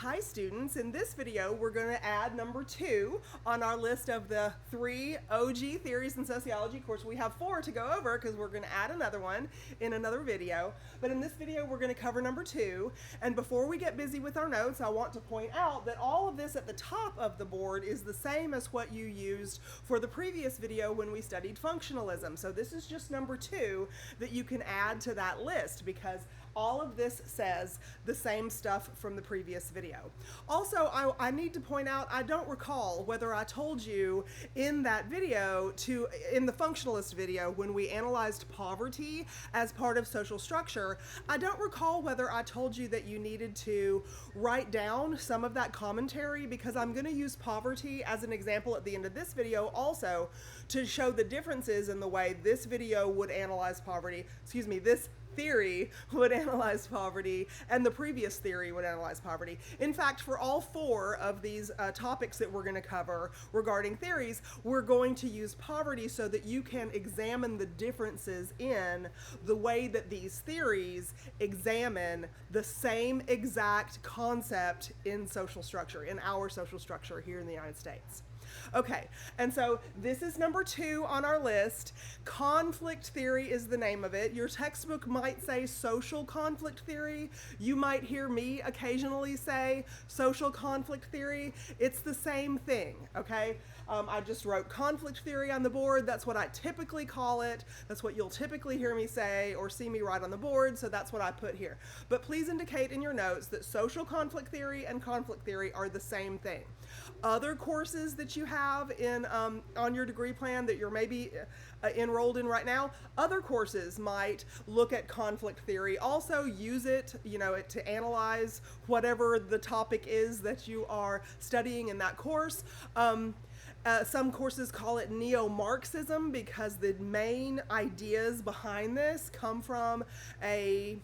Hi students, in this video we're going to add number 2 on our list of the 3 OG theories in sociology. Of course we have 4 to go over because we're going to add another one in another video. But in this video we're going to cover number 2, and before we get busy with our notes I want to point out that all of this at the top of the board is the same as what you used for the previous video when we studied functionalism. So this is just number 2 that you can add to that list because all of this says the same stuff from the previous video. Also, I need to point out, I don't recall whether I told you in that video, in the functionalist video, when we analyzed poverty as part of social structure, I don't recall whether I told you that you needed to write down some of that commentary, because I'm going to use poverty as an example at the end of this video also to show the differences in the way this video would analyze poverty, this theory would analyze poverty and the previous theory would analyze poverty. In fact, for all 4 of these topics that we're going to cover regarding theories, we're going to use poverty so that you can examine the differences in the way that these theories examine the same exact concept in social structure, in our social structure here in the United States. Okay, and so this is number 2 on our list. Conflict theory is the name of it. Your textbook might say social conflict theory. You might hear me occasionally say social conflict theory. It's the same thing, okay? I just wrote conflict theory on the board. That's what I typically call it. That's what you'll typically hear me say or see me write on the board, so that's what I put here. But please indicate in your notes that social conflict theory and conflict theory are the same thing. Other courses that you have in on your degree plan that you're maybe enrolled in right now, other courses might look at conflict theory. Also use it, to analyze whatever the topic is that you are studying in that course. Some courses call it neo-Marxism because the main ideas behind this come from a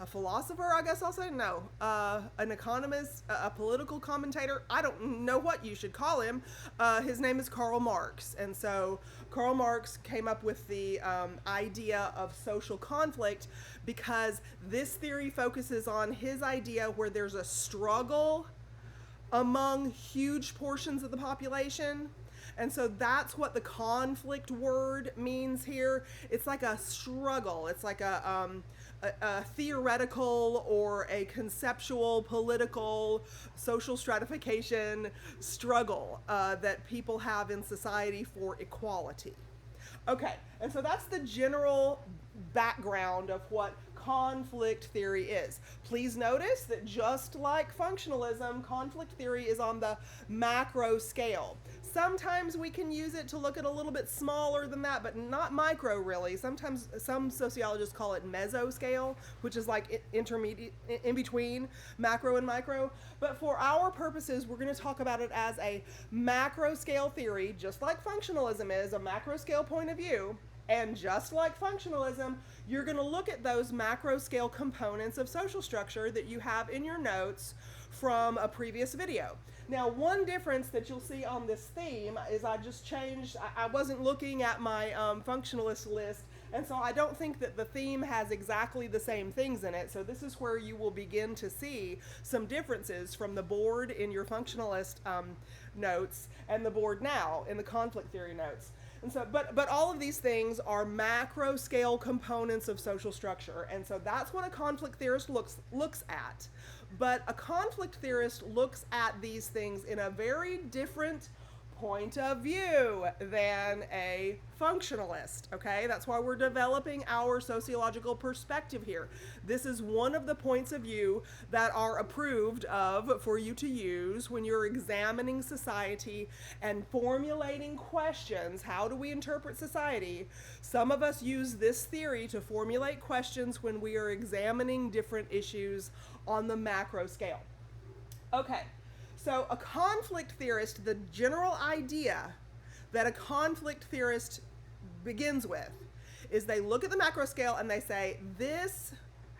philosopher, I guess I'll say, no, an economist, a political commentator. I don't know what you should call him. His name is Karl Marx. And so Karl Marx came up with the idea of social conflict because this theory focuses on his idea where there's a struggle among huge portions of the population. And so that's what the conflict word means here. It's like a struggle. It's like a theoretical or a conceptual, political, social stratification struggle that people have in society for equality. Okay, and so that's the general background of what conflict theory is. Please notice that just like functionalism, conflict theory is on the macro scale. Sometimes we can use it to look at a little bit smaller than that, but not micro really. Sometimes some sociologists call it meso scale, which is like intermediate, in between macro and micro. But for our purposes, we're going to talk about it as a macro scale theory, just like functionalism is a macro scale point of view. And just like functionalism, you're going to look at those macro scale components of social structure that you have in your notes from a previous video. Now, one difference that you'll see on this theme is I just changed, I wasn't looking at my functionalist list, and so I don't think that the theme has exactly the same things in it. So this is where you will begin to see some differences from the board in your functionalist notes and the board now in the conflict theory notes. And so, but all of these things are macro scale components of social structure, and so that's what a conflict theorist looks at. But a conflict theorist looks at these things in a very different point of view than a functionalist, okay? That's why we're developing our sociological perspective here. This is one of the points of view that are approved of for you to use when you're examining society and formulating questions. How do we interpret society? Some of us use this theory to formulate questions when we are examining different issues on the macro scale. Okay. So a conflict theorist, the general idea that a conflict theorist begins with is they look at the macro scale and they say, this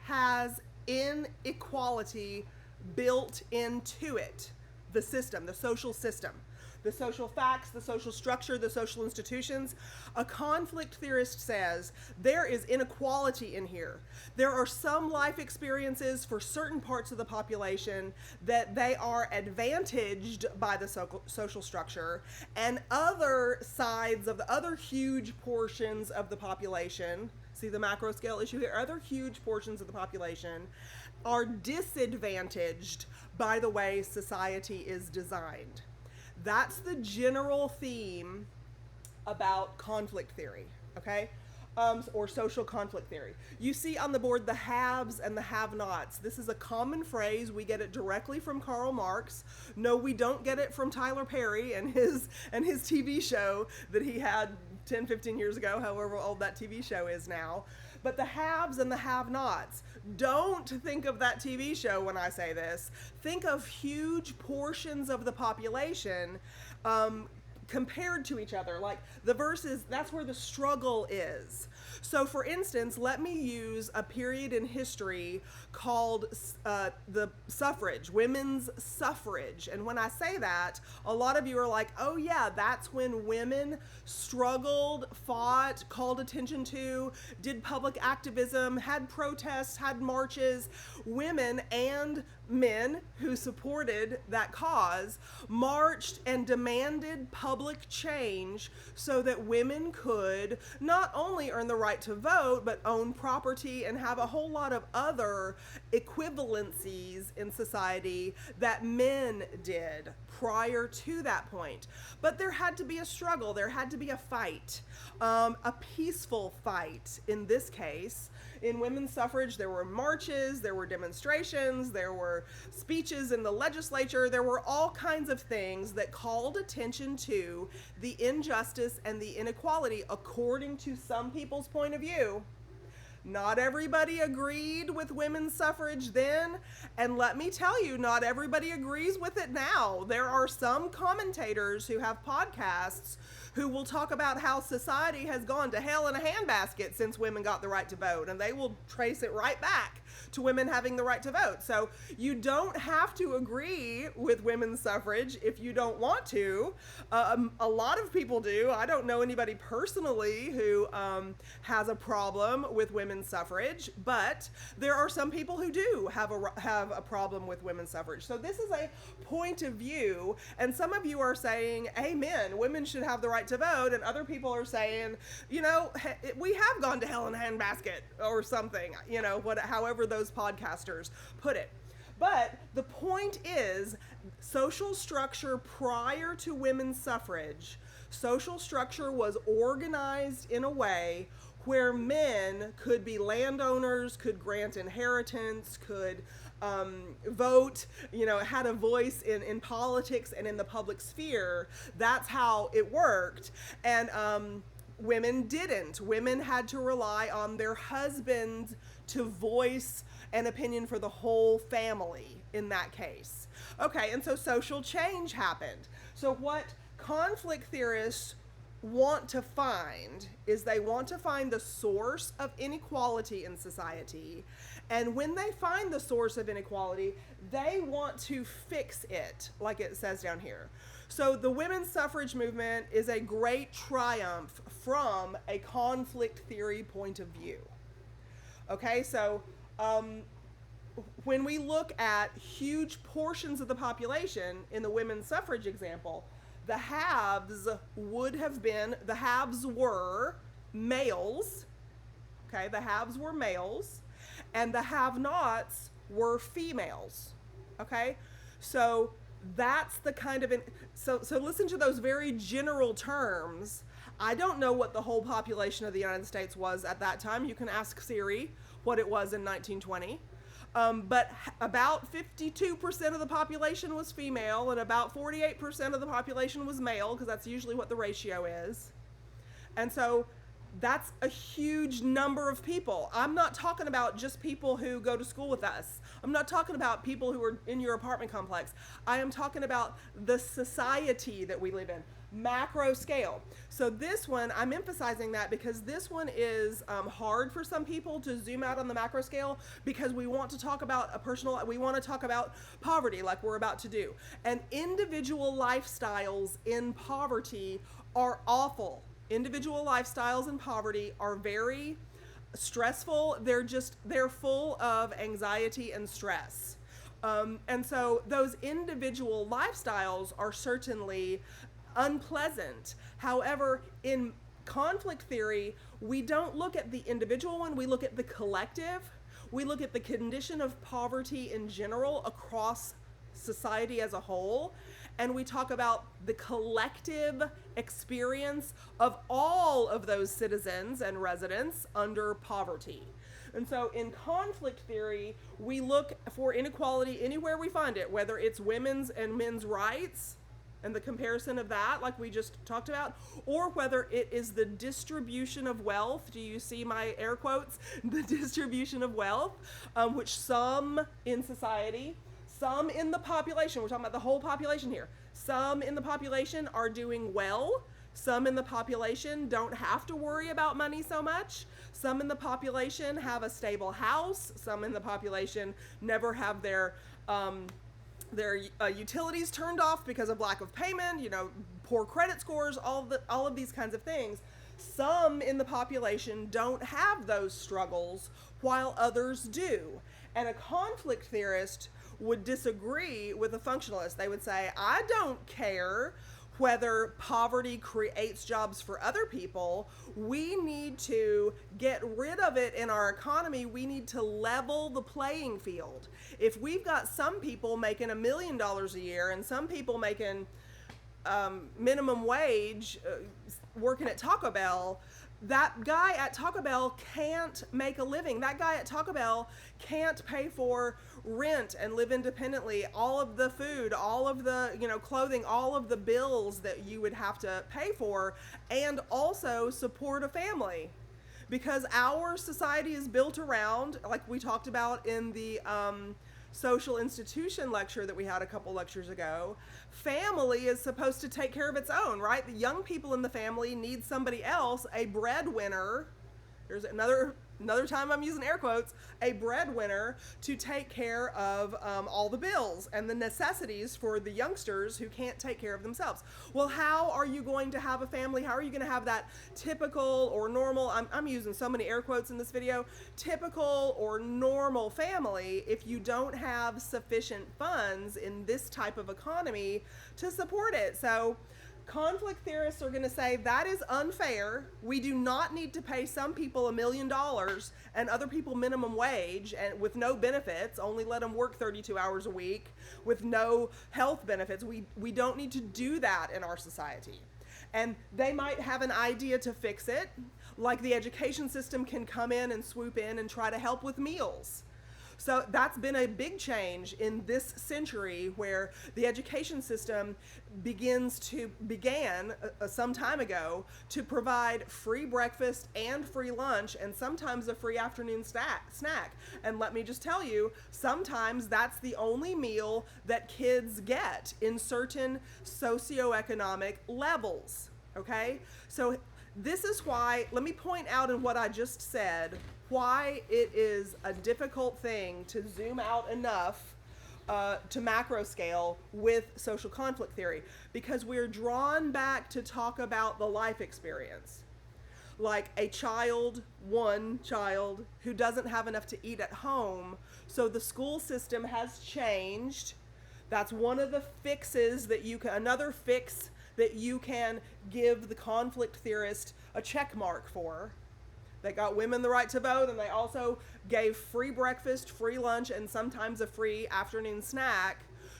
has inequality built into it, the system, the social system. the social facts, the social structure, the social institutions. A conflict theorist says there is inequality in here. There are some life experiences for certain parts of the population that they are advantaged by the social structure, and other sides of the other huge portions of the population, see the macro scale issue here, other huge portions of the population are disadvantaged by the way society is designed. That's the general theme about conflict theory, okay? Or social conflict theory. You see on the board the haves and the have-nots. This is a common phrase. We get it directly from Karl Marx. No, we don't get it from Tyler Perry and his TV show that he had 10, 15 years ago, however old that TV show is now. But the haves and the have-nots. Don't think of that TV show when I say this. Think of huge portions of the population compared to each other. Like the verses, that's where the struggle is. So for instance, let me use a period in history called the suffrage, women's suffrage. And when I say that, a lot of you are like, oh yeah, that's when women struggled, fought, called attention to, did public activism, had protests, had marches. Women and men who supported that cause marched and demanded public change so that women could not only earn the right to vote, but own property and have a whole lot of other equivalencies in society that men did prior to that point. But there had to be a struggle, there had to be a fight, a peaceful fight in this case. In women's suffrage, there were marches, there were demonstrations, there were speeches in the legislature, there were all kinds of things that called attention to the injustice and the inequality according to some people's point of view. Not everybody agreed with women's suffrage then, and let me tell you, not everybody agrees with it now. There are some commentators who have podcasts who will talk about how society has gone to hell in a handbasket since women got the right to vote, and they will trace it right back to women having the right to vote. So you don't have to agree with women's suffrage if you don't want to. A lot of people do. I don't know anybody personally who has a problem with women's suffrage, but there are some people who do have a problem with women's suffrage. So this is a point of view, and some of you are saying, amen, women should have the right to vote, and other people are saying, you know, we have gone to hell in a handbasket or something, you know, however those podcasters put it. But the point is, social structure prior to women's suffrage, social structure was organized in a way where men could be landowners, could grant inheritance, could vote, you know, had a voice in politics and in the public sphere. That's how it worked. And women didn't. Women had to rely on their husbands to voice an opinion for the whole family in that case. Okay, and so social change happened. So what conflict theorists want to find is they want to find the source of inequality in society. And when they find the source of inequality, they want to fix it, like it says down here. So the women's suffrage movement is a great triumph from a conflict theory point of view. Okay, so when we look at huge portions of the population in the women's suffrage example, the haves were males, okay, the haves were males, and the have-nots were females, okay? So that's the kind of, so listen to those very general terms. I don't know what the whole population of the United States was at that time. You can ask Siri what it was in 1920. But about 52% of the population was female, and about 48% of the population was male, because that's usually what the ratio is. And so That's a huge number of people. I'm not talking about just people who go to school with us. I'm not talking about people who are in your apartment complex. I am talking about the society that we live in, macro scale. So this one, I'm emphasizing that because this one is hard for some people to zoom out on the macro scale, because we want to talk about we want to talk about poverty like we're about to do. And individual lifestyles in poverty are awful. Individual lifestyles in poverty are very stressful. They're full of anxiety and stress. And so those individual lifestyles are certainly unpleasant. However, in conflict theory, we don't look at the individual one, we look at the collective. We look at the condition of poverty in general across society as a whole, and we talk about the collective experience of all of those citizens and residents under poverty. And so in conflict theory, we look for inequality anywhere we find it, whether it's women's and men's rights and the comparison of that, like we just talked about, or whether it is the distribution of wealth. Do you see my air quotes? The distribution of wealth, which some in society, some in the population, we're talking about the whole population here, some in the population are doing well. Some in the population don't have to worry about money so much. Some in the population have a stable house. Some in the population never have their utilities turned off because of lack of payment, poor credit scores, all of these kinds of things. Some in the population don't have those struggles while others do. And a conflict theorist would disagree with a functionalist. They would say, I don't care whether poverty creates jobs for other people. We need to get rid of it in our economy. We need to level the playing field. If we've got some people making $1 million a year and some people making minimum wage working at Taco Bell, that guy at Taco Bell can't make a living. That guy at Taco Bell can't pay for rent and live independently, all of the food, all of the, clothing, all of the bills that you would have to pay for, and also support a family. Because our society is built around, like we talked about in the social institution lecture that we had a couple lectures ago, family is supposed to take care of its own, right? The young people in the family need somebody else, a breadwinner. There's another time I'm using air quotes, a breadwinner to take care of all the bills and the necessities for the youngsters who can't take care of themselves. Well, how are you going to have a family? How are you going to have that typical or normal, I'm using so many air quotes in this video, typical or normal family if you don't have sufficient funds in this type of economy to support it? So conflict theorists are going to say that is unfair. We do not need to pay some people $1 million and other people minimum wage and with no benefits, only let them work 32 hours a week with no health benefits. We don't need to do that in our society. And they might have an idea to fix it, like the education system can come in and swoop in and try to help with meals. So that's been a big change in this century, where the education system began some time ago to provide free breakfast and free lunch and sometimes a free afternoon snack. And let me just tell you, sometimes that's the only meal that kids get in certain socioeconomic levels, okay? So this is why, let me point out in what I just said, why it is a difficult thing to zoom out enough to macro scale with social conflict theory, because we're drawn back to talk about the life experience. Like one child who doesn't have enough to eat at home, so the school system has changed. That's one of the fixes that another fix that you can give the conflict theorist a check mark for. They got women the right to vote, and they also gave free breakfast, free lunch, and sometimes a free afternoon snack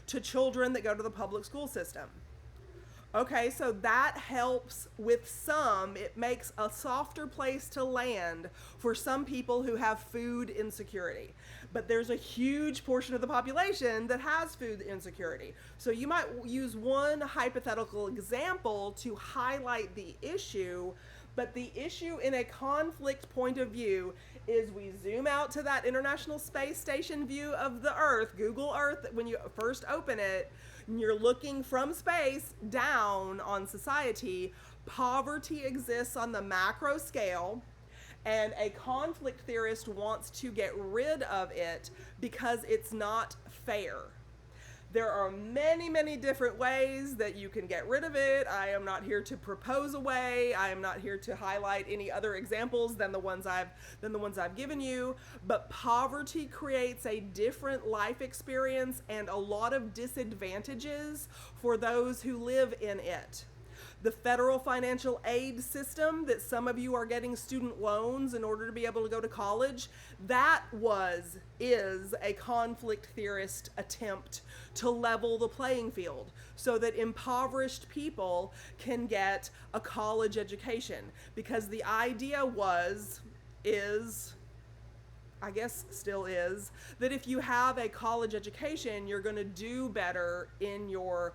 to children that go to the public school system. Okay, so that helps with some. It makes a softer place to land for some people who have food insecurity. But there's a huge portion of the population that has food insecurity. So you might use one hypothetical example to highlight the issue, But the issue in a conflict point of view is we zoom out to that International Space Station view of the Earth, Google Earth, when you first open it, and you're looking from space down on society. Poverty exists on the macro scale, and a conflict theorist wants to get rid of it because it's not fair. There are many, many different ways that you can get rid of it. I am not here to propose a way. I am not here to highlight any other examples than the ones I've given you. But poverty creates a different life experience and a lot of disadvantages for those who live in it. The federal financial aid system that some of you are getting student loans in order to be able to go to college, that is a conflict theorist attempt to level the playing field so that impoverished people can get a college education. Because the idea I guess still is, that if you have a college education, you're going to do better in your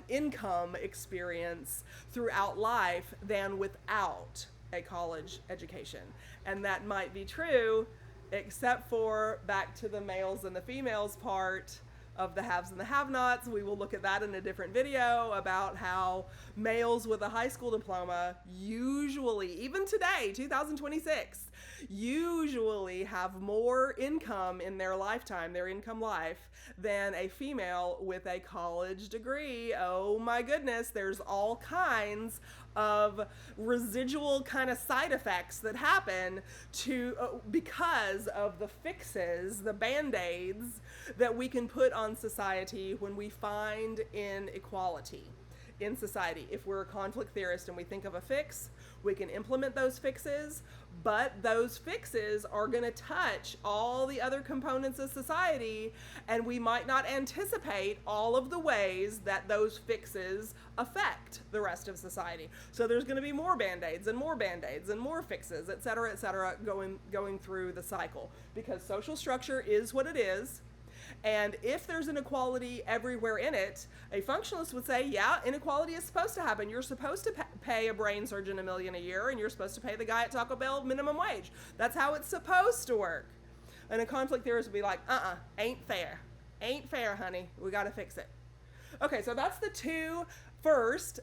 income experience throughout life than without a college education. And that might be true, except for back to the males and the females part of the haves and the have-nots. We will look at that in a different video about how males with a high school diploma usually, even today, 2026, usually have more income in their lifetime, their income life, than a female with a college degree. Oh my goodness, there's all kinds of residual kind of side effects that happen because of the fixes, the band-aids that we can put on society when we find inequality in society. If we're a conflict theorist and we think of a fix, we can implement those fixes, but those fixes are going to touch all the other components of society, and we might not anticipate all of the ways that those fixes affect the rest of society. So there's going to be more band-aids and more band-aids and more fixes, et cetera, going through the cycle, because social structure is what it is. And if there's inequality everywhere in it, a functionalist would say, yeah, inequality is supposed to happen. You're supposed to pay a brain surgeon $1 million a year, and you're supposed to pay the guy at Taco Bell minimum wage. That's how it's supposed to work. And a conflict theorist would be like, ain't fair. Ain't fair, honey. We got to fix it. Okay, so that's the two first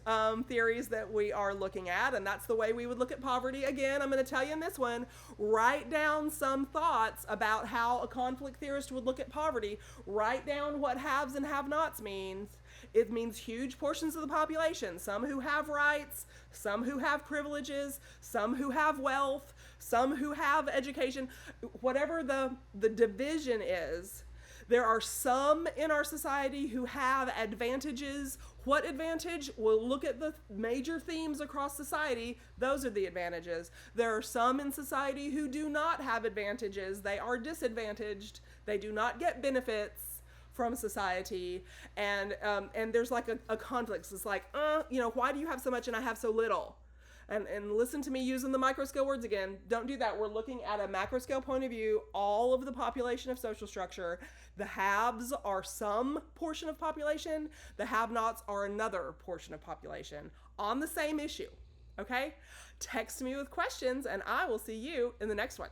theories that we are looking at, and that's the way we would look at poverty. Again, I'm going to tell you in this one, write down some thoughts about how a conflict theorist would look at poverty. Write down what haves and have-nots means. It means huge portions of the population, some who have rights, some who have privileges, some who have wealth, some who have education. Whatever the division is, there are some in our society who have advantages. What advantage? We'll look at the major themes across society. Those are the advantages. There are some in society who do not have advantages. They are disadvantaged. They do not get benefits from society. And there's like a conflict. So it's like, why do you have so much and I have so little? And listen to me using the micro scale words again. Don't do that. We're looking at a macro scale point of view, all of the population of social structure. The haves are some portion of population. The have-nots are another portion of population on the same issue. Okay? Text me with questions and I will see you in the next one.